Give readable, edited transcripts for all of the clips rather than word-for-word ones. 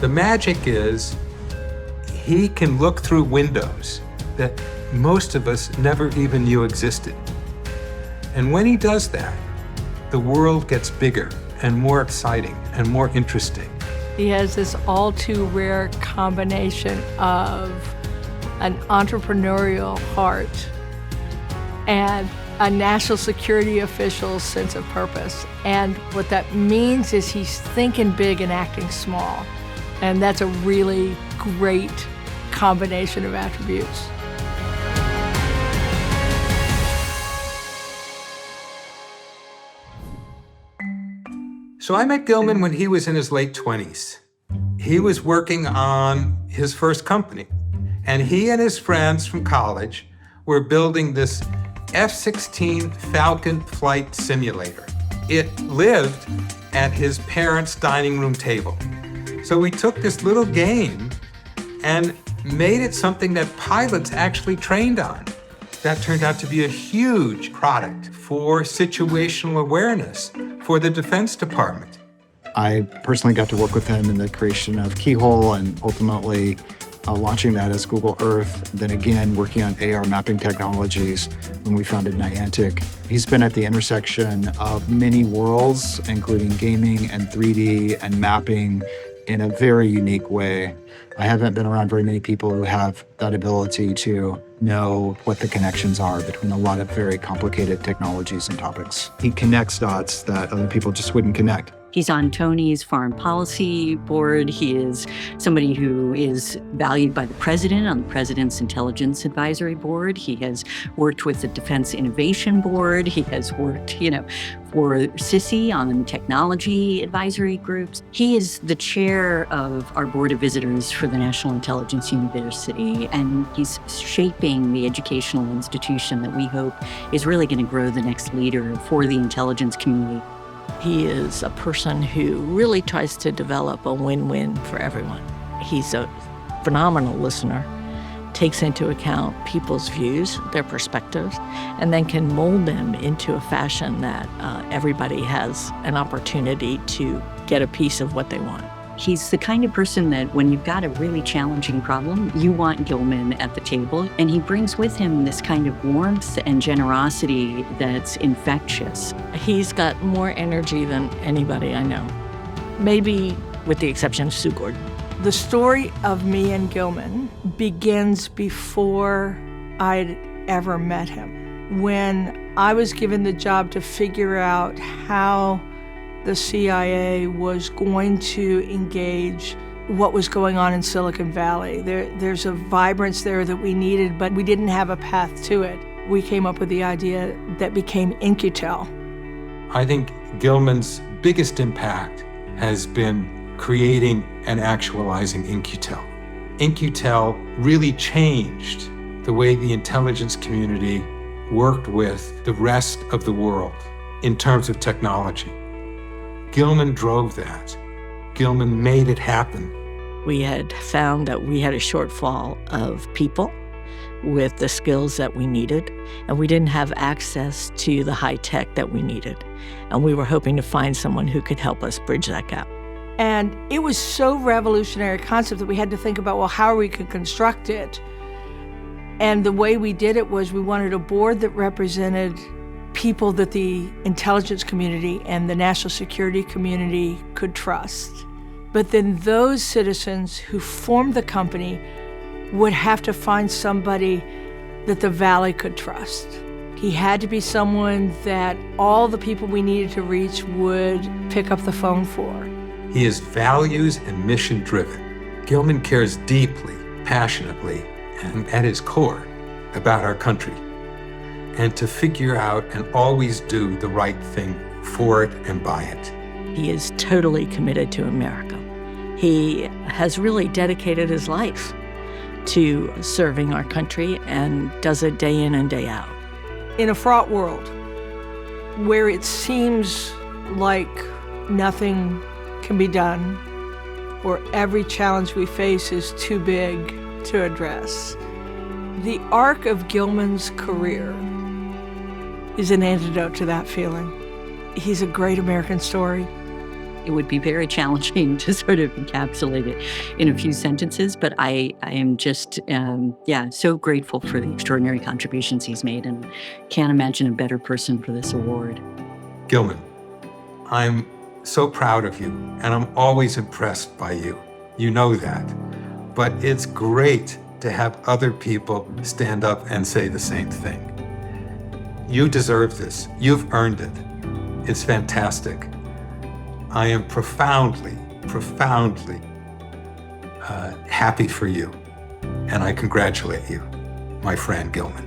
The magic is he can look through windows that most of us never even knew existed. And when he does that, the world gets bigger and more exciting and more interesting. He has this all too rare combination of an entrepreneurial heart and a national security official's sense of purpose. And what that means is he's thinking big and acting small. And that's a really great combination of attributes. So I met Gilman when he was in his late 20s. He was working on his first company, and he and his friends from college were building this F-16 Falcon flight simulator. It lived at his parents' dining room table. So we took this little game and made it something that pilots actually trained on. That turned out to be a huge product for situational awareness for the Defense Department. I personally got to work with him in the creation of Keyhole and ultimately launching that as Google Earth, then again working on AR mapping technologies when we founded Niantic. He's been at the intersection of many worlds, including gaming and 3D and mapping in a very unique way. I haven't been around very many people who have that ability to know what the connections are between a lot of very complicated technologies and topics. He connects dots that other people just wouldn't connect. He's on Tony's foreign policy board. He is somebody who is valued by the president on the president's intelligence advisory board. He has worked with the Defense Innovation Board. He has worked, for CISI on the technology advisory groups. He is the chair of our board of visitors for the National Intelligence University, and he's shaping the educational institution that we hope is really going to grow the next leader for the intelligence community. He is a person who really tries to develop a win-win for everyone. He's a phenomenal listener, takes into account people's views, their perspectives, and then can mold them into a fashion that everybody has an opportunity to get a piece of what they want. He's the kind of person that when you've got a really challenging problem, you want Gilman at the table, and he brings with him this kind of warmth and generosity that's infectious. He's got more energy than anybody I know, maybe with the exception of Sue Gordon. The story of me and Gilman begins before I'd ever met him. When I was given the job to figure out how the CIA was going to engage what was going on in Silicon Valley. There's a vibrance there that we needed, but we didn't have a path to it. We came up with the idea that became In-Q-Tel. I think Gilman's biggest impact has been creating and actualizing In-Q-Tel. In-Q-Tel really changed the way the intelligence community worked with the rest of the world in terms of technology. Gilman drove that. Gilman made it happen. We had found that we had a shortfall of people with the skills that we needed, and we didn't have access to the high tech that we needed. And we were hoping to find someone who could help us bridge that gap. And it was so revolutionary concept that we had to think about, well, how we could construct it. And the way we did it was we wanted a board that represented people that the intelligence community and the national security community could trust. But then those citizens who formed the company would have to find somebody that the Valley could trust. He had to be someone that all the people we needed to reach would pick up the phone for. He is values and mission driven. Gilman cares deeply, passionately, and at his core about our country, and to figure out and always do the right thing for it and by it. He is totally committed to America. He has really dedicated his life to serving our country and does it day in and day out. In a fraught world where it seems like nothing can be done, or every challenge we face is too big to address, the arc of Gilman's career is an antidote to that feeling. He's a great American story. it would be very challenging to sort of encapsulate it in a few sentences, but I am just, so grateful for the extraordinary contributions he's made, and can't imagine a better person for this award. Gilman, I'm so proud of you, and I'm always impressed by you. You know that. But it's great to have other people stand up and say the same thing. You deserve this. You've earned it. It's fantastic. I am profoundly happy for you, and I congratulate you, my friend Gilman.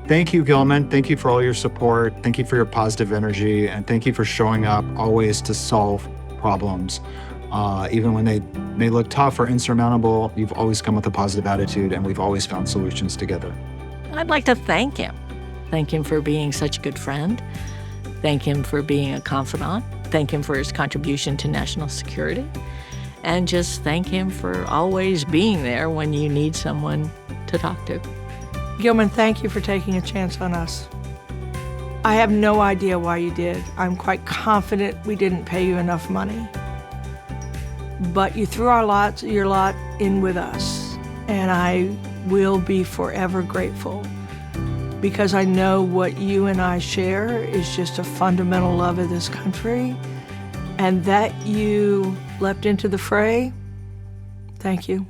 Thank you, Gilman. Thank you for all your support. Thank you for your positive energy, and thank you for showing up always to solve problems. Even when they may look tough or insurmountable, you've always come with a positive attitude, and we've always found solutions together. I'd like to thank him. Thank him for being such a good friend. Thank him for being a confidant. Thank him for his contribution to national security. And just thank him for always being there when you need someone to talk to. Gilman, thank you for taking a chance on us. I have no idea why you did. I'm quite confident we didn't pay you enough money. But you threw your lot in with us, and I will be forever grateful, because I know what you and I share is just a fundamental love of this country, and that you leapt into the fray. Thank you.